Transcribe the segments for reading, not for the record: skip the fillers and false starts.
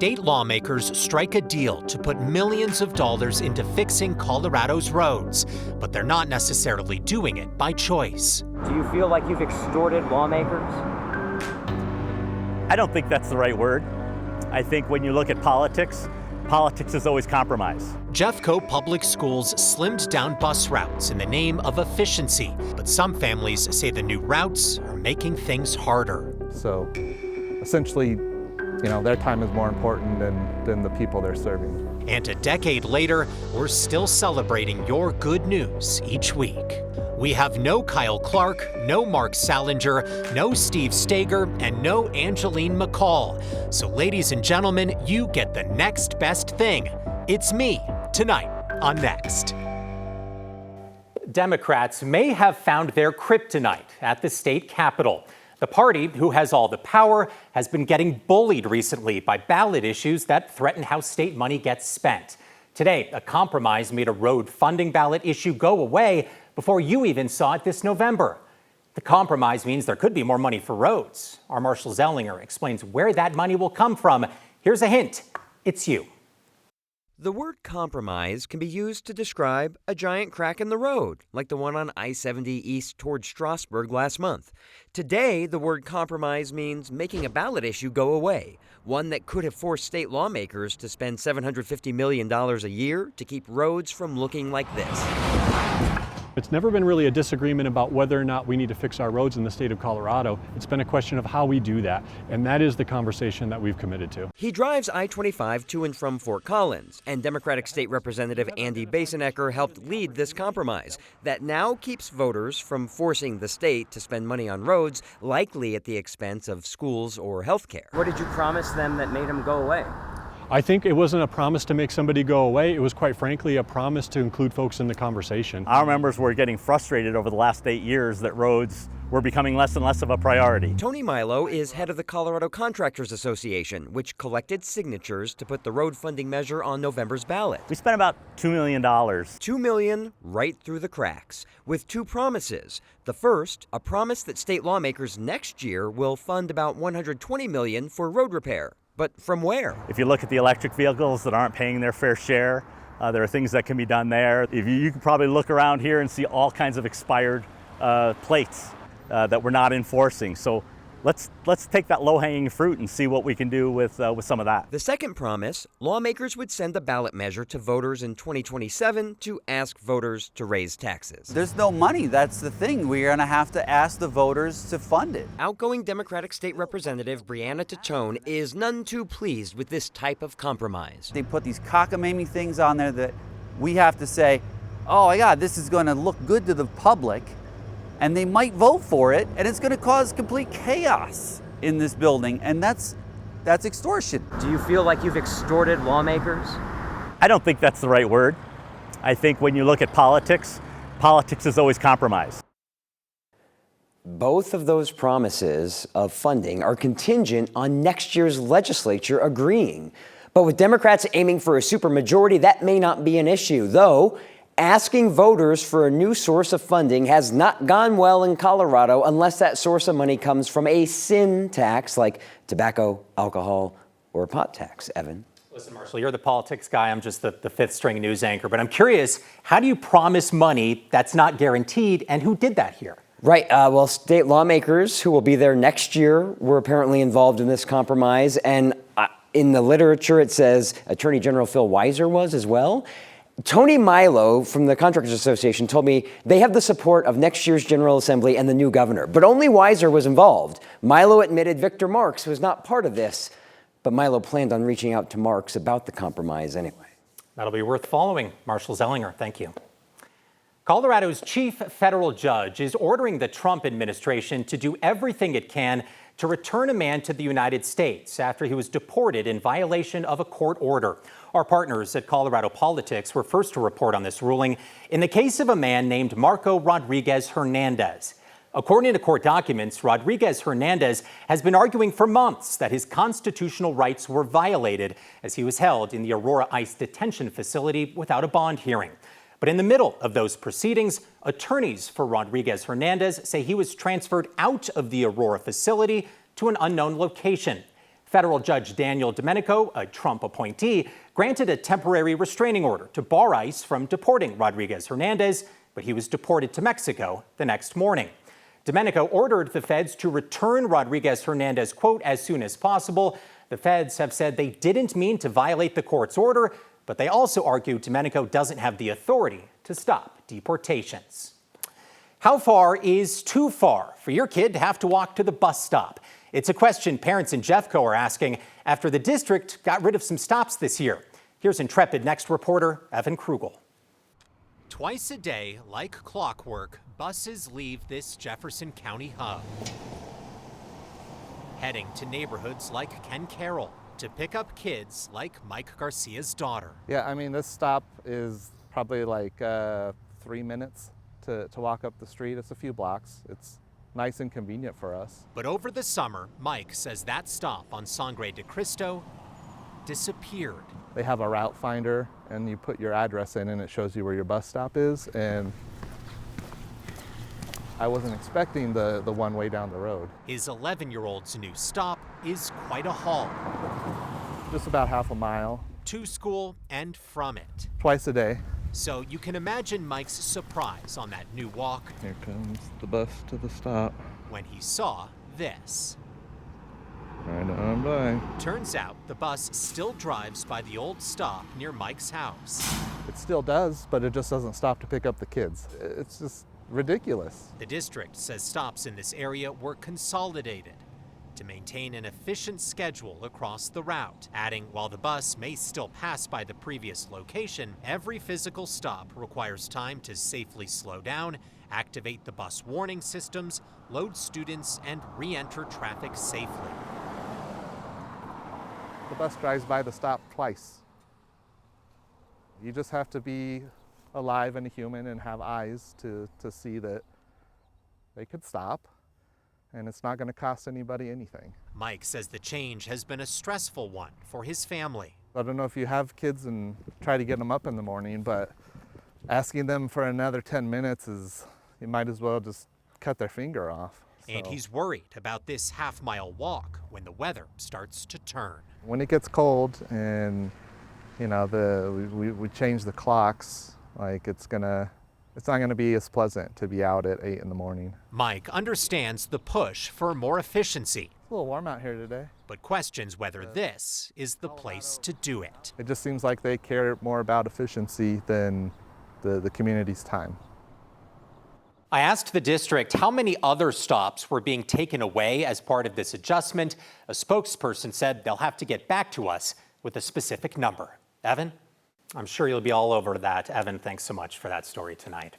state lawmakers strike a deal to put millions of dollars into fixing Colorado's roads, but they're not necessarily doing it by choice. Do you feel like you've extorted lawmakers? I don't think that's the right word. I think when you look at politics, politics is always compromise. JeffCo public schools slimmed down bus routes in the name of efficiency, but some families say the new routes are making things harder. So essentially, their time is more important than the people they're serving. And a decade later, we're still celebrating your good news each week. We have no Kyle Clark, no Mark Salinger, no Steve Stager, and no Angeline McCall. So ladies and gentlemen, you get the next best thing. It's me, tonight on Next. Democrats may have found their kryptonite at the state capitol. The party, who has all the power, has been getting bullied recently by ballot issues that threaten how state money gets spent. Today, a compromise made a road funding ballot issue go away before you even saw it this November. The compromise means there could be more money for roads. Our Marshall Zellinger explains where that money will come from. Here's a hint. It's you. The word compromise can be used to describe a giant crack in the road, like the one on I-70 east toward Strasburg last month. Today, the word compromise means making a ballot issue go away, one that could have forced state lawmakers to spend $750 million a year to keep roads from looking like this. It's never been really a disagreement about whether or not we need to fix our roads in the state of Colorado. It's been a question of how we do that, and that is the conversation that we've committed to. He drives I-25 to and from Fort Collins, and Democratic State Representative Andy Basenecker helped lead this compromise that now keeps voters from forcing the state to spend money on roads, likely at the expense of schools or health care. What did you promise them that made them go away? I think it wasn't a promise to make somebody go away. It was, quite frankly, a promise to include folks in the conversation. Our members were getting frustrated over the last 8 years that roads were becoming less and less of a priority. Tony Milo is head of the Colorado Contractors Association, which collected signatures to put the road funding measure on November's ballot. We spent about $2 million. $2 million right through the cracks, with two promises. The first, a promise that state lawmakers next year will fund about $120 million for road repair. But from where? If you look at the electric vehicles that aren't paying their fair share, there are things that can be done there. You can probably look around here and see all kinds of expired plates that we're not enforcing. So let's take that low-hanging fruit and see what we can do with some of that. The second promise, lawmakers would send a ballot measure to voters in 2027 to ask voters to raise taxes. There's no money. That's the thing. We're going to have to ask the voters to fund it. Outgoing Democratic State Representative Brianna Tachone is none too pleased with this type of compromise. They put these cockamamie things on there that we have to say, oh my God, this is going to look good to the public. And they might vote for it, and it's going to cause complete chaos in this building, and that's extortion. Do you feel like you've extorted lawmakers? I don't think that's the right word. I think when you look at politics, politics is always compromise. Both of those promises of funding are contingent on next year's legislature agreeing. But with Democrats aiming for a supermajority, that may not be an issue, though. Asking voters for a new source of funding has not gone well in Colorado unless that source of money comes from a sin tax like tobacco, alcohol, or a pot tax. Evan? Listen, Marshall, you're the politics guy. I'm just the fifth-string news anchor. But I'm curious, how do you promise money that's not guaranteed, and who did that here? Right. Well, state lawmakers who will be there next year were apparently involved in this compromise. And in the literature, it says Attorney General Phil Weiser was as well. Tony Milo from the Contractors Association told me they have the support of next year's General Assembly and the new governor, but only Weiser was involved. Milo admitted Victor Marks was not part of this, but Milo planned on reaching out to Marks about the compromise anyway. That'll be worth following. Marshall Zellinger, thank you. Colorado's chief federal judge is ordering the Trump administration to do everything it can to return a man to the United States after he was deported in violation of a court order. Our partners at Colorado Politics were first to report on this ruling in the case of a man named Marco Rodriguez Hernandez. According to court documents, Rodriguez Hernandez has been arguing for months that his constitutional rights were violated as he was held in the Aurora ICE detention facility without a bond hearing. But in the middle of those proceedings, attorneys for Rodriguez Hernandez say he was transferred out of the Aurora facility to an unknown location. Federal Judge Daniel Domenico, a Trump appointee, granted a temporary restraining order to bar ICE from deporting Rodriguez Hernandez, but he was deported to Mexico the next morning. Domenico ordered the feds to return Rodriguez Hernandez, quote, as soon as possible. The feds have said they didn't mean to violate the court's order, but they also argue Domenico doesn't have the authority to stop deportations. How far is too far for your kid to have to walk to the bus stop? It's a question parents in JeffCo are asking after the district got rid of some stops this year. Here's Intrepid Next reporter Evan Krugel. Twice a day, like clockwork, buses leave this Jefferson County hub, heading to neighborhoods like Ken Carroll to pick up kids like Mike Garcia's daughter. Yeah, I mean, this stop is probably like 3 minutes to walk up the street. It's a few blocks. It's nice and convenient for us. But over the summer, Mike says that stop on Sangre de Cristo disappeared. They have a route finder, and you put your address in, and it shows you where your bus stop is. And I wasn't expecting the one way down the road. His 11-year-old's new stop is quite a haul. Just about half a mile. To school and from it. Twice a day. So you can imagine Mike's surprise on that new walk. Here comes the bus to the stop. When he saw this. Right on by. Turns out the bus still drives by the old stop near Mike's house. It still does, but it just doesn't stop to pick up the kids. It's just ridiculous. The district says stops in this area were consolidated to maintain an efficient schedule across the route, adding while the bus may still pass by the previous location, every physical stop requires time to safely slow down, activate the bus warning systems, load students, and re-enter traffic safely. The bus drives by the stop twice. You just have to be alive and a human and have eyes to see that they could stop, and it's not going to cost anybody anything. Mike says the change has been a stressful one for his family. I don't know if you have kids and try to get them up in the morning, but asking them for another 10 minutes is, you might as well just cut their finger off. And he's worried about this half-mile walk when the weather starts to turn. When it gets cold and, you know, we change the clocks, like it's not gonna be as pleasant to be out at 8 in the morning. Mike understands the push for more efficiency. It's a little warm out here today. But questions whether this is the place to do it. It just seems like they care more about efficiency than the community's time. I asked the district how many other stops were being taken away as part of this adjustment. A spokesperson said they'll have to get back to us with a specific number. Evan? I'm sure you'll be all over that. Evan, thanks so much for that story tonight.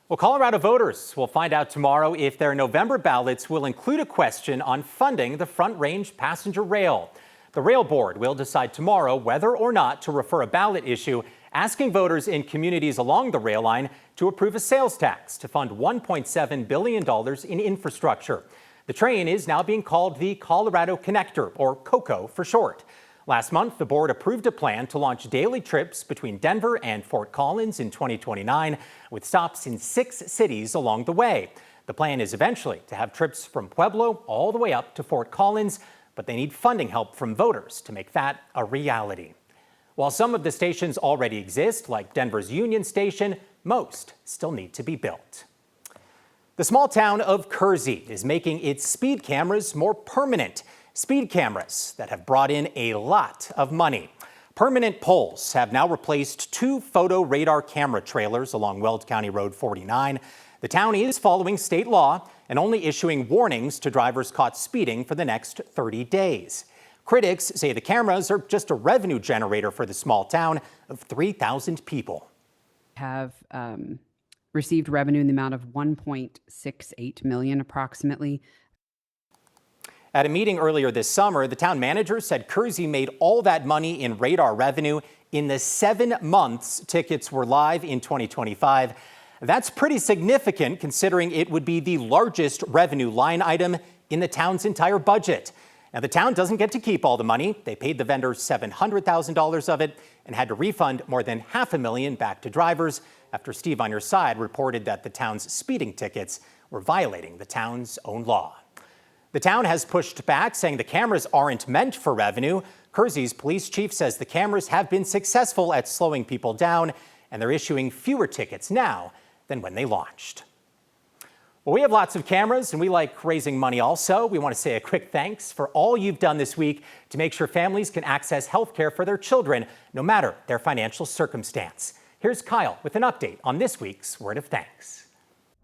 Well, Colorado voters will find out tomorrow if their November ballots will include a question on funding the Front Range passenger rail. The rail board will decide tomorrow whether or not to refer a ballot issue asking voters in communities along the rail line to approve a sales tax to fund $1.7 billion in infrastructure. The train is now being called the Colorado Connector, or COCO for short. Last month, the board approved a plan to launch daily trips between Denver and Fort Collins in 2029, with stops in 6 cities along the way. The plan is eventually to have trips from Pueblo all the way up to Fort Collins, but they need funding help from voters to make that a reality. While some of the stations already exist, like Denver's Union Station, most still need to be built. The small town of Kersey is making its speed cameras more permanent. Speed cameras that have brought in a lot of money. Permanent poles have now replaced 2 photo radar camera trailers along Weld County Road 49. The town is following state law and only issuing warnings to drivers caught speeding for the next 30 days. Critics say the cameras are just a revenue generator for the small town of 3,000 people. Have received revenue in the amount of $1.68 million approximately. At a meeting earlier this summer, the town manager said Kersey made all that money in radar revenue in the 7 months tickets were live in 2025. That's pretty significant considering it would be the largest revenue line item in the town's entire budget. Now, the town doesn't get to keep all the money. They paid the vendors $700,000 of it and had to refund more than $500,000 back to drivers after Steve on Your Side reported that the town's speeding tickets were violating the town's own law. The town has pushed back, saying the cameras aren't meant for revenue. Kersey's police chief says the cameras have been successful at slowing people down, and they're issuing fewer tickets now than when they launched. Well, we have lots of cameras, and we like raising money also. We want to say a quick thanks for all you've done this week to make sure families can access health care for their children, no matter their financial circumstance. Here's Kyle with an update on this week's Word of Thanks.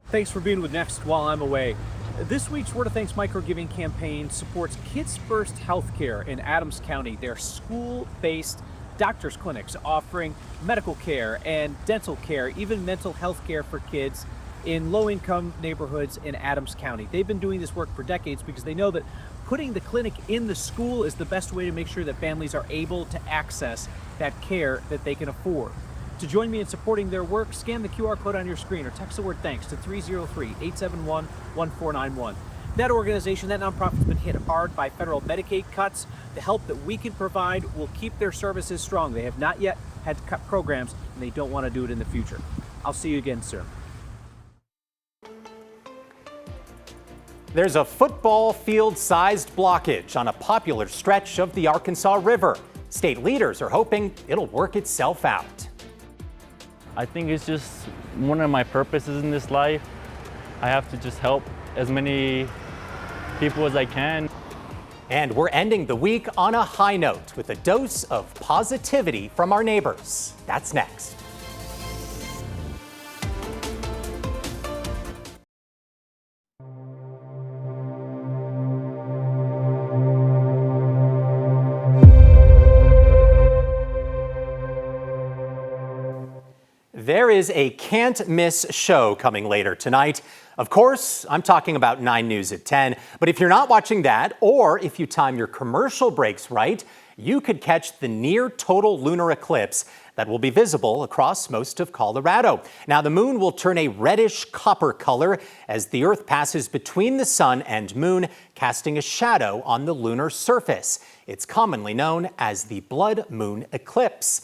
Thanks for being with Next while I'm away. This week's Word of Thanks micro-giving campaign supports Kids First Healthcare in Adams County. They're school-based doctors' clinics offering medical care and dental care, even mental health care for kids in low-income neighborhoods in Adams County. They've been doing this work for decades because they know that putting the clinic in the school is the best way to make sure that families are able to access that care that they can afford. To join me in supporting their work, scan the QR code on your screen or text the word thanks to 303-871-1491. That organization, that nonprofit, has been hit hard by federal Medicaid cuts. The help that we can provide will keep their services strong. They have not yet had to cut programs, and they don't want to do it in the future. I'll see you again soon. There's a football field-sized blockage on a popular stretch of the Arkansas River. State leaders are hoping it'll work itself out. I think it's just one of my purposes in this life. I have to just help as many people as I can. And we're ending the week on a high note with a dose of positivity from our neighbors. That's next. There is a can't-miss show coming later tonight. Of course, I'm talking about 9 News at 10. But if you're not watching that, or if you time your commercial breaks right, you could catch the near-total lunar eclipse that will be visible across most of Colorado. Now, the moon will turn a reddish copper color as the Earth passes between the sun and moon, casting a shadow on the lunar surface. It's commonly known as the blood moon eclipse.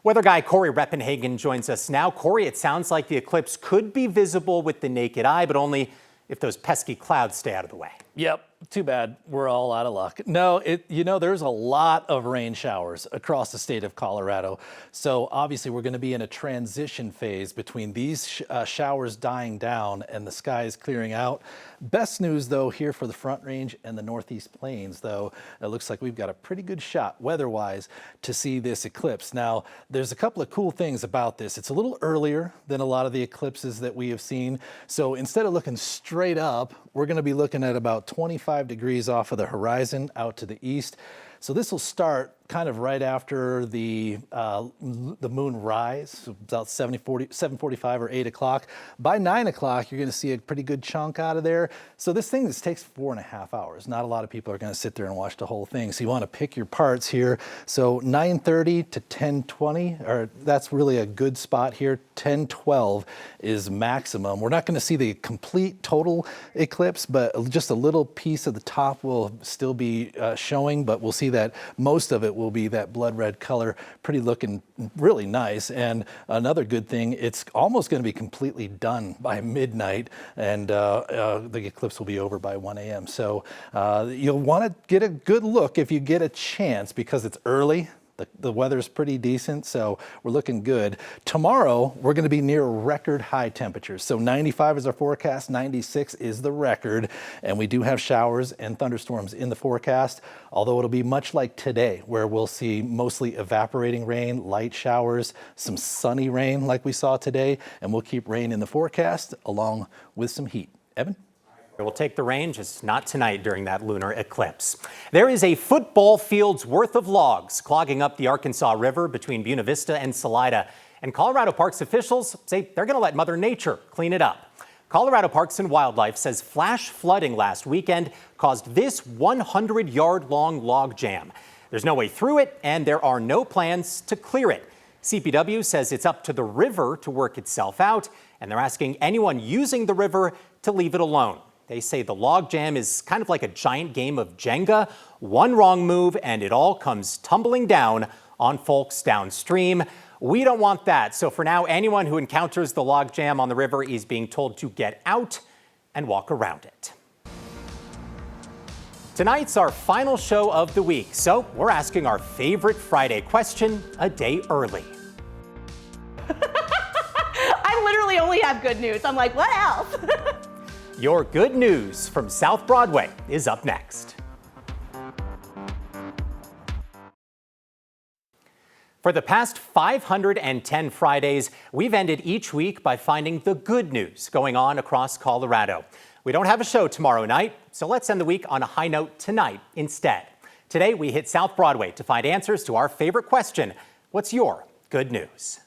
Weather guy Corey Reppenhagen joins us now. Corey, it sounds like the eclipse could be visible with the naked eye, but only if those pesky clouds stay out of the way. Yep, too bad. We're all out of luck. No, there's a lot of rain showers across the state of Colorado. So obviously we're going to be in a transition phase between these showers dying down and the skies clearing out. Best news, though, here for the Front Range and the Northeast Plains, though, it looks like we've got a pretty good shot weather-wise to see this eclipse. Now, there's a couple of cool things about this. It's a little earlier than a lot of the eclipses that we have seen. So instead of looking straight up, we're going to be looking at about 25 degrees off of the horizon out to the east. So this will start kind of right after the moon rise, so about 7:45 or 8 o'clock. By 9 o'clock, you're going to see a pretty good chunk out of there. So this takes 4.5 hours. Not a lot of people are going to sit there and watch the whole thing. So you want to pick your parts here. So 9:30 to 10:20, or that's really a good spot here. 10:12 is maximum. We're not going to see the complete total eclipse, but just a little piece of the top will still be showing, but we'll see that most of it will be that blood red color, pretty looking really nice. And another good thing, it's almost going to be completely done by midnight, and the eclipse will be over by 1 a.m. So you'll want to get a good look if you get a chance, because it's early. The weather's pretty decent, so we're looking good. Tomorrow, we're going to be near record high temperatures. So 95 is our forecast, 96 is the record, and we do have showers and thunderstorms in the forecast, although it'll be much like today, where we'll see mostly evaporating rain, light showers, some sunny rain like we saw today, and we'll keep rain in the forecast along with some heat. Evan? We'll take the rain, just not tonight during that lunar eclipse. There is a football field's worth of logs clogging up the Arkansas River between Buena Vista and Salida. And Colorado Parks officials say they're going to let Mother Nature clean it up. Colorado Parks and Wildlife says flash flooding last weekend caused this 100-yard-long log jam. There's no way through it, and there are no plans to clear it. CPW says it's up to the river to work itself out, and they're asking anyone using the river to leave it alone. They say the log jam is kind of like a giant game of Jenga. One wrong move and it all comes tumbling down on folks downstream. We don't want that. So for now, anyone who encounters the log jam on the river is being told to get out and walk around it. Tonight's our final show of the week, so we're asking our favorite Friday question a day early. I literally only have good news. I'm like, what else? Your good news from South Broadway is up next. For the past 510 Fridays, we've ended each week by finding the good news going on across Colorado. We don't have a show tomorrow night, so let's end the week on a high note tonight instead. Today, we hit South Broadway to find answers to our favorite question: what's your good news?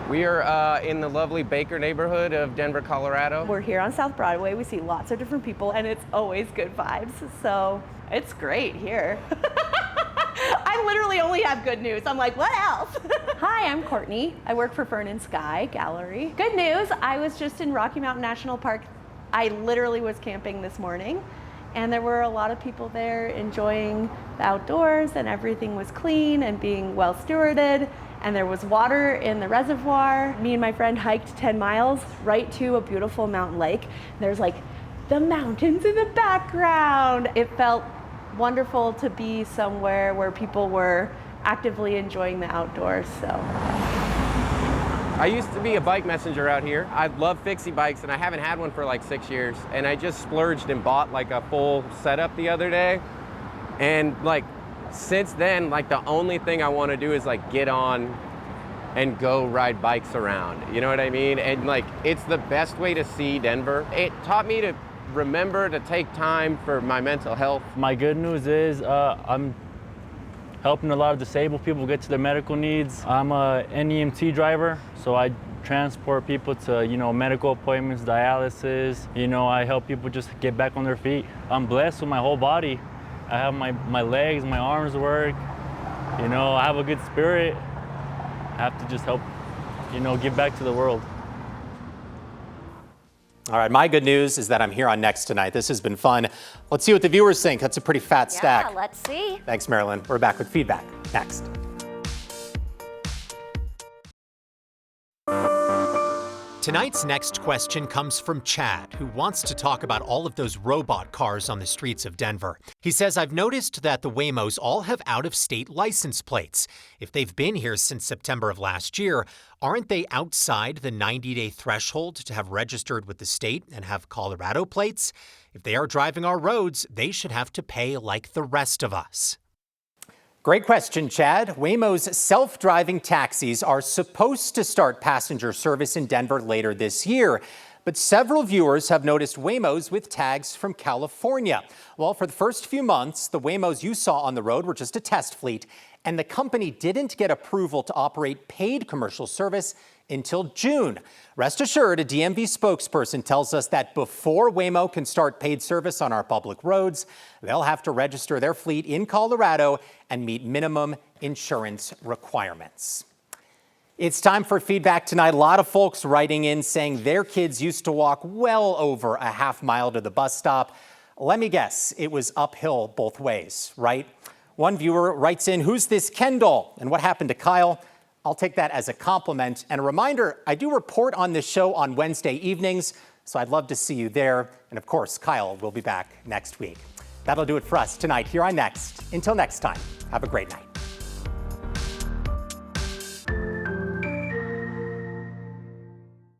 We are in the lovely Baker neighborhood of Denver, Colorado. We're here on South Broadway. We see lots of different people, and it's always good vibes. So it's great here. I literally only have good news. I'm like, what else? Hi, I'm Courtney. I work for Fern and Sky Gallery. Good news, I was just in Rocky Mountain National Park. I literally was camping this morning, and there were a lot of people there enjoying the outdoors, and everything was clean and being well stewarded, and there was water in the reservoir. Me and my friend hiked 10 miles right to a beautiful mountain lake. There's like the mountains in the background. It felt wonderful to be somewhere where people were actively enjoying the outdoors. So I used to be a bike messenger out here. I love fixie bikes, and I haven't had one for like 6 years. And I just splurged and bought like a full setup the other day. And like since then, like the only thing I want to do is like get on and go ride bikes around. You know what I mean? And like it's the best way to see Denver. It taught me to remember to take time for my mental health. My good news is I'm helping a lot of disabled people get to their medical needs. I'm a NEMT driver, so I transport people to, medical appointments, dialysis. I help people just get back on their feet. I'm blessed with my whole body. I have my legs, my arms work. I have a good spirit. I have to just help, give back to the world. All right, my good news is that I'm here on Next tonight. This has been fun. Let's see what the viewers think. That's a pretty fat stack. Yeah, let's see. Thanks, Marilyn. We're back with feedback next. Tonight's next question comes from Chad, who wants to talk about all of those robot cars on the streets of Denver. He says, I've noticed that the Waymos all have out-of-state license plates. If they've been here since September of last year, aren't they outside the 90-day threshold to have registered with the state and have Colorado plates? If they are driving our roads, they should have to pay like the rest of us. Great question, Chad. Waymo's self-driving taxis are supposed to start passenger service in Denver later this year. But several viewers have noticed Waymos with tags from California. Well, for the first few months, the Waymos you saw on the road were just a test fleet, and the company didn't get approval to operate paid commercial service until June. Rest assured, a DMV spokesperson tells us that before Waymo can start paid service on our public roads, they'll have to register their fleet in Colorado and meet minimum insurance requirements. It's time for feedback tonight. A lot of folks writing in saying their kids used to walk well over a half mile to the bus stop. Let me guess, it was uphill both ways, right? One viewer writes in, who's this Ken doll? And what happened to Kyle? I'll take that as a compliment. And a reminder, I do report on this show on Wednesday evenings, so I'd love to see you there. And of course, Kyle will be back next week. That'll do it for us tonight here on Next. Until next time, have a great night.